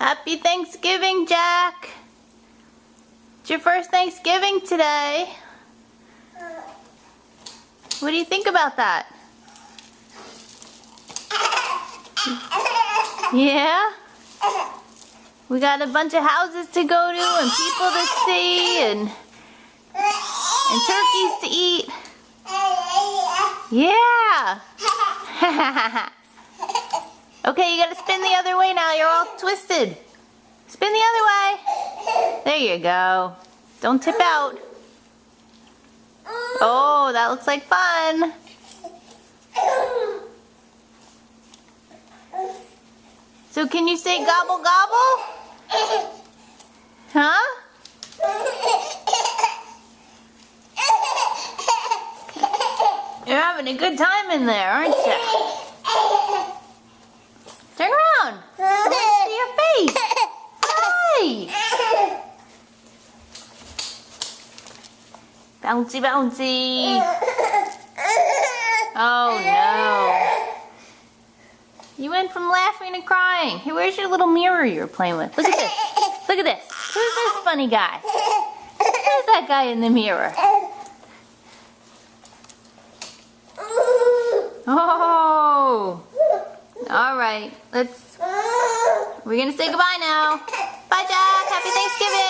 Happy Thanksgiving, Jack. It's your first Thanksgiving today. What do you think about that? Yeah? We got a bunch of houses to go to and people to see and turkeys to eat. Yeah! Okay, you gotta spin the other way now. You're all twisted. Spin the other way. There you go. Don't tip out. Oh, that looks like fun. So can you say gobble gobble? Huh? You're having a good time in there, aren't you? Turn around. I want to see your face. Hi. Bouncy, bouncy. Oh no. You went from laughing to crying. Hey, where's your little mirror you were playing with? Look at this. Look at this. Who's this funny guy? Who's that guy in the mirror? Oh. All right. We're going to say goodbye now. Bye, Jack. Happy Thanksgiving.